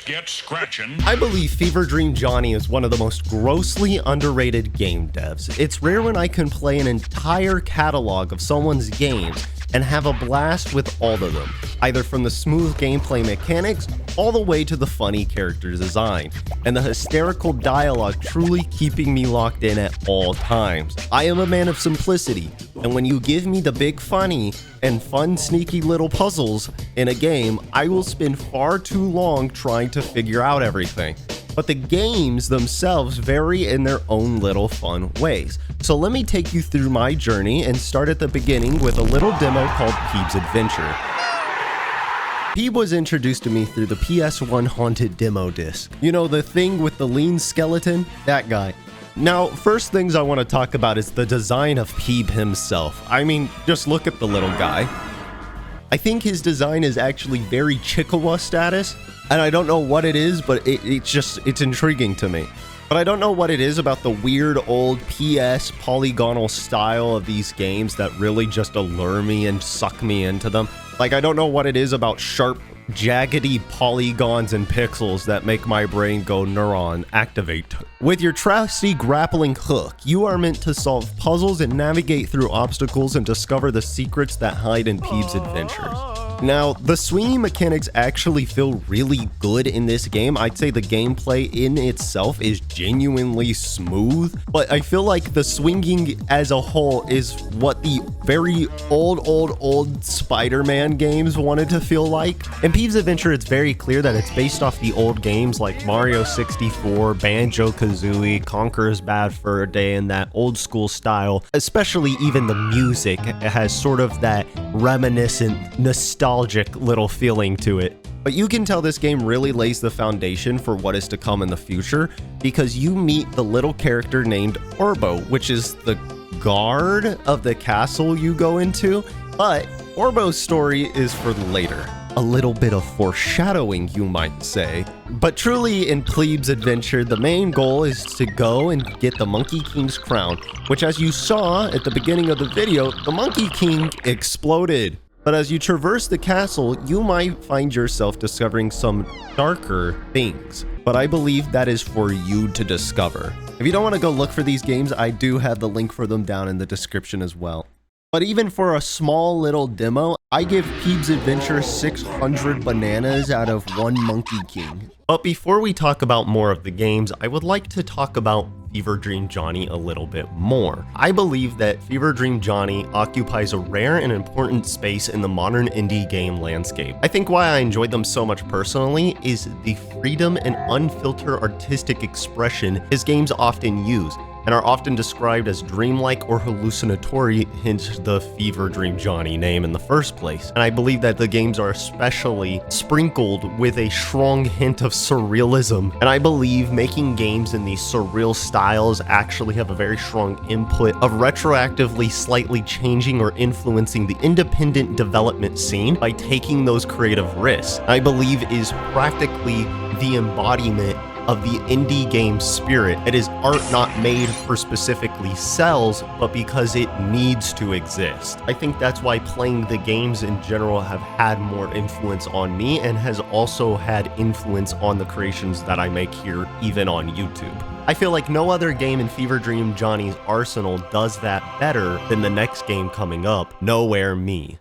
get scratching. I believe Fever Dream Johnny is one of the most grossly underrated game devs. It's rare when I can play an entire catalog of someone's games and have a blast with all of them, either from the smooth gameplay mechanics all the way to the funny character design, and the hysterical dialogue truly keeping me locked in at all times. I am a man of simplicity, and when you give me the big funny and fun sneaky little puzzles in a game, I will spend far too long trying to figure out everything. But the games themselves vary in their own little fun ways. So let me take you through my journey and start at the beginning with a little demo called Peeb's Adventure. Peeb was introduced to me through the PS1 Haunted demo disc. You know, the thing with the lean skeleton? That guy. Now, first things I want to talk about is the design of Peeb himself. I mean, just look at the little guy. I think his design is actually very Chikawa status, and I don't know what it is, but it's intriguing to me. But I don't know what it is about the weird old PS polygonal style of these games that really just allure me and suck me into them. Like, I don't know what it is about sharp, jaggedy polygons and pixels that make my brain go neuron activate. With your trusty grappling hook, you are meant to solve puzzles and navigate through obstacles and discover the secrets that hide in Peeb's adventures. Now, the swinging mechanics actually feel really good in this game. I'd say the gameplay in itself is genuinely smooth, but I feel like the swinging as a whole is what the very old Spider-Man games wanted to feel like. In Peeb's Adventure, it's very clear that it's based off the old games like Mario 64, Banjo-Kazooie, Conker's Bad Fur Day, and that old school style. Especially even the music has sort of that reminiscent, nostalgic little feeling to it. But you can tell this game really lays the foundation for what is to come in the future, because you meet the little character named Orbo, which is the guard of the castle you go into. But Orbo's story is for later. A little bit of foreshadowing, you might say. But truly, in Peeb's Adventure, the main goal is to go and get the Monkey King's crown, which, as you saw at the beginning of the video, the Monkey King exploded. But as you traverse the castle, you might find yourself discovering some darker things. But I believe that is for you to discover. If you don't want to go look for these games, I do have the link for them down in the description as well. But even for a small little demo, I give Peeb's Adventure 600 bananas out of 1 Monkey King. But before we talk about more of the games, I would like to talk about Fever Dream Johnny a little bit more. I believe that Fever Dream Johnny occupies a rare and important space in the modern indie game landscape. I think why I enjoyed them so much personally is the freedom and unfiltered artistic expression his games often use, and are often described as dreamlike or hallucinatory, hence the Fever Dream Johnny name in the first place. And I believe that the games are especially sprinkled with a strong hint of surrealism, and I believe making games in these surreal styles actually have a very strong input of retroactively slightly changing or influencing the independent development scene by taking those creative risks. I believe is practically the embodiment of the indie game spirit. It is art not made for specifically sales, but because it needs to exist. I think that's why playing the games in general have had more influence on me, and has also had influence on the creations that I make here, even on YouTube. I feel like no other game in Fever Dream Johnny's arsenal does that better than the next game coming up, Nowhere Me.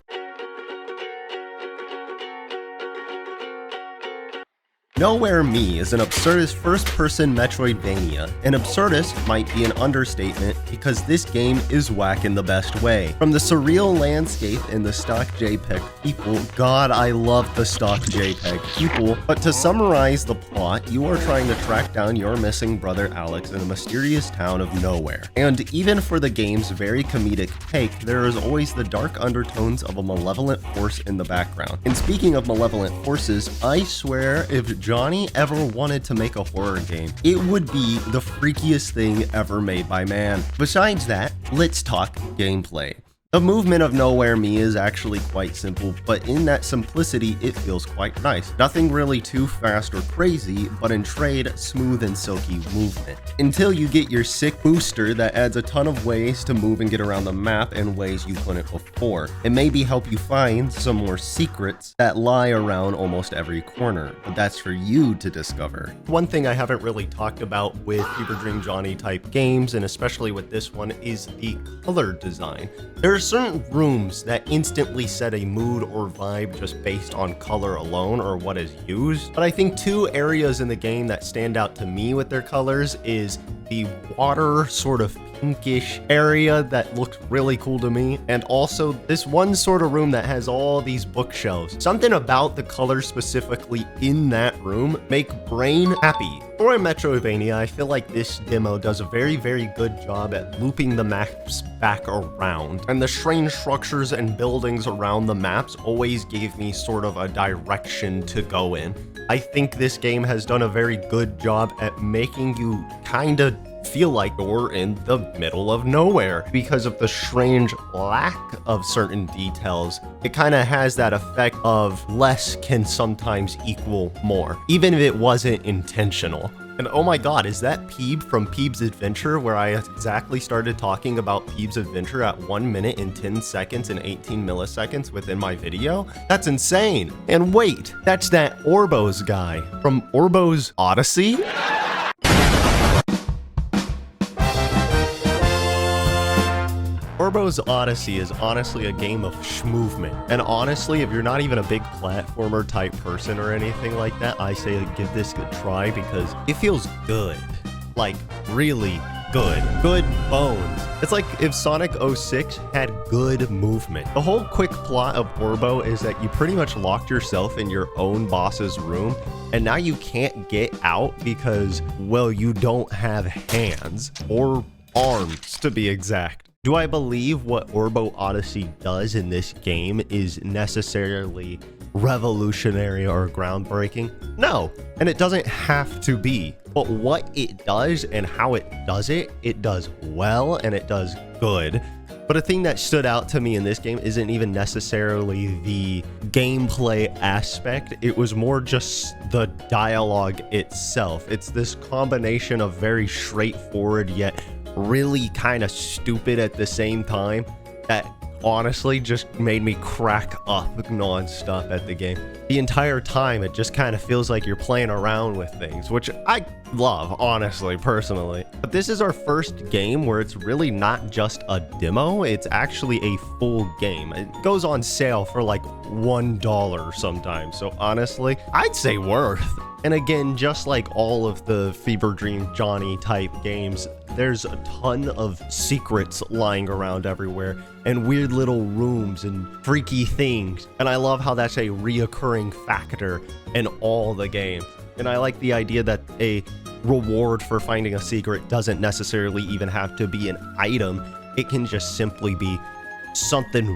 Nowhere Me is an Absurdist first-person Metroidvania, and Absurdist might be an understatement because this game is whack in the best way. From the surreal landscape and the stock JPEG people, God, I love the stock JPEG people, but to summarize the plot, you are trying to track down your missing brother Alex in a mysterious town of nowhere. And even for the game's very comedic take, there is always the dark undertones of a malevolent force in the background. And speaking of malevolent forces, I swear if Johnny ever wanted to make a horror game, it would be the freakiest thing ever made by man. Besides that, let's talk gameplay. The movement of Nowhere Me is actually quite simple, but in that simplicity, it feels quite nice. Nothing really too fast or crazy, but in trade, smooth and silky movement. Until you get your sick booster that adds a ton of ways to move and get around the map in ways you couldn't before. It maybe help you find some more secrets that lie around almost every corner, but that's for you to discover. One thing I haven't really talked about with Fever Dream Johnny type games, and especially with this one, is the color design. There are certain rooms that instantly set a mood or vibe just based on color alone or what is used, but I think two areas in the game that stand out to me with their colors is the water sort of pinkish area that looks really cool to me, and also this one sort of room that has all these bookshelves. Something about the colors specifically in that room make brain happy. For a Metroidvania, I feel like this demo does a very good job at looping the maps back around, and the strange structures and buildings around the maps always gave me sort of a direction to go in. I think this game has done a very good job at making you kinda feel like you're in the middle of nowhere because of the strange lack of certain details. It kind of has that effect of less can sometimes equal more, even if it wasn't intentional. And oh my god, is that Peeb from Peeb's Adventure, where I exactly started talking about Peeb's Adventure at 1 minute and 10 seconds and 18 milliseconds within my video? That's insane. And wait, that's that Orbos guy from Orbos Odyssey? Orbos Odyssey is honestly a game of schmovement. And honestly, if you're not even a big platformer type person or anything like that, I say give this a try because it feels good. Like, really good. Good bones. It's like if Sonic 06 had good movement. The whole quick plot of Orbo is that you pretty much locked yourself in your own boss's room, and now you can't get out because, well, you don't have hands or arms, to be exact. Do I believe what Orbo Odyssey does in this game is necessarily revolutionary or groundbreaking? No, and it doesn't have to be. But what it does and how it does well and it does good. But a thing that stood out to me in this game isn't even necessarily the gameplay aspect. It was more just the dialogue itself. It's this combination of very straightforward yet really kind of stupid at the same time that honestly just made me crack up non-stop at the game. The entire time it just kind of feels like you're playing around with things, which I love, honestly, personally. But this is our first game where it's really not just a demo, it's actually a full game. It goes on sale for like $1 sometimes, so honestly, I'd say worth. And again, just like all of the Fever Dream Johnny type games, there's a ton of secrets lying around everywhere and weird little rooms and freaky things. And I love how that's a reoccurring factor in all the games. And I like the idea that a reward for finding a secret doesn't necessarily even have to be an item. It can just simply be something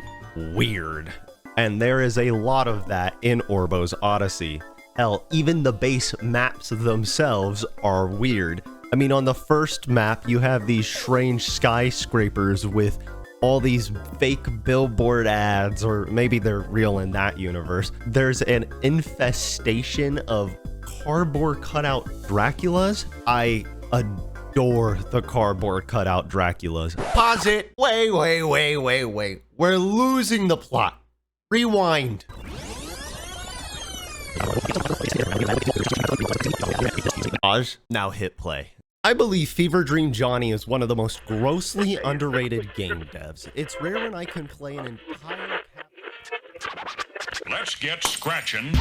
weird. And there is a lot of that in Orbo's Odyssey. Hell, even the base maps themselves are weird. I mean, on the first map, you have these strange skyscrapers with all these fake billboard ads, or maybe they're real in that universe. There's an infestation of cardboard cutout Draculas. I adore the cardboard cutout Draculas. Pause it. Wait. We're losing the plot. Rewind. Pause. Now hit play. I believe Fever Dream Johnny is one of the most grossly underrated game devs. It's rare when I can play an entire... Let's get scratching.